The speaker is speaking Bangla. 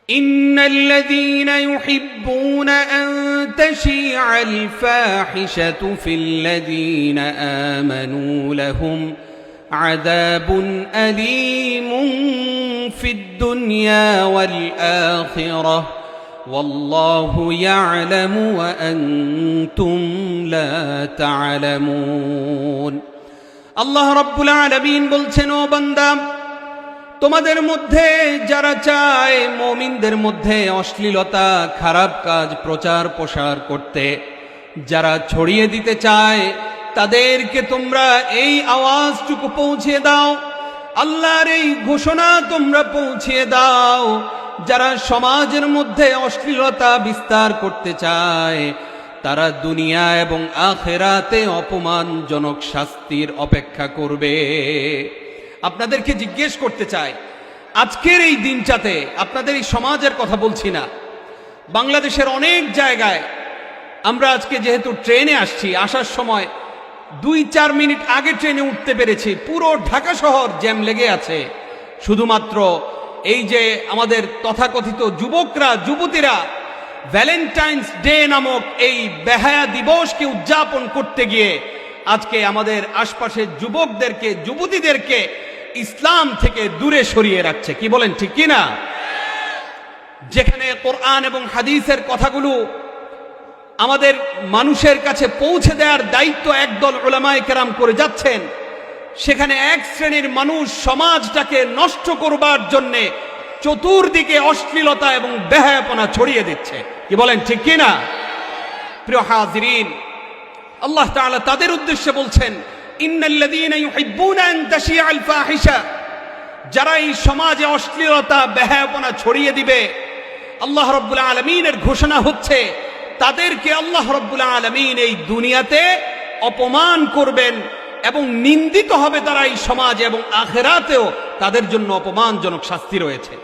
إن الذين يحبون أن تشيع الفاحشة في الذين آمنوا لهم عذاب أليم في الدنيا والآخرة والله يعلم وأنتم لا تعلمون আল্লাহ রাব্বুল আলামিন বলছেন, ও বান্দা, তোমাদের মধ্যে যারা চায় মুমিনদের মধ্যে অশ্লীলতা, খারাপ কাজ প্রচার প্রসার করতে, যারা ছড়িয়ে দিতে চায়, তাদেরকে তোমরা এই আওয়াজটুকু পৌঁছে দাও, আল্লাহর এই ঘোষণা তোমরা পৌঁছে দাও। যারা সমাজের মধ্যে অশ্লীলতা বিস্তার করতে চায়, তারা দুনিয়া এবং আখিরাতে অপমানজনক শাস্তির অপেক্ষা করবে। আপনাদেরকে জিজ্ঞেস করতে চাই, আজকের এই দিনটাতে আপনাদের এই সমাজের কথা বলছি না, বাংলাদেশের অনেক জায়গায় আমরা আজকে যেহেতু ট্রেনে আসছি, আসার সময় 2-4 মিনিট আগে ট্রেনে উঠতে পেরেছি, পুরো ঢাকা শহর জ্যাম লেগে আছে। শুধুমাত্র এই যে আমাদের তথাকথিত যুবকরা, যুবতীরা ভ্যালেন্টাইন্স ডে নামক এই বেহায়া দিবসকে উদযাপন করতে গিয়ে আজকে আমাদের আশপাশের যুবকদেরকে, যুবতীদেরকে ইসলাম থেকে দূরে সরিয়ে রাখছে। কি বলেন, ঠিক কি না? যেখানে কোরআন এবং হাদিসের কথাগুলো আমাদের মানুষের কাছে পৌঁছে দেওয়ার দায়িত্ব একদল উলামায়ে কেরাম করে যাচ্ছেন, সেখানে এক শ্রেণীর মানুষ সমাজটাকে নষ্ট করবার জন্যে চতুর্দিকে অশ্লীলতা এবং বেহায়াপনা ছড়িয়ে দিচ্ছে। কি বলেন, ঠিক কি না? প্রিয় হাজিরিন, আল্লাহ তাআলা তাদের উদ্দেশ্যে বলছেন, ইন্নাল্লাযীনা ইউহিব্বুনা আন তাশিআল ফাহিশা, যারা এই সমাজে অশ্লীলতা, বেহায়াপনা ছড়িয়ে দিবে, আল্লাহ রাব্বুল আলামিনের ঘোষণা হচ্ছে তাদেরকে আল্লাহ রাব্বুল আলামিন এই দুনিয়াতে অপমান করবেন এবং নিন্দিত হবে তারা এই সমাজে, এবং আখিরাতেও তাদের জন্য অপমানজনক শাস্তি রয়েছে।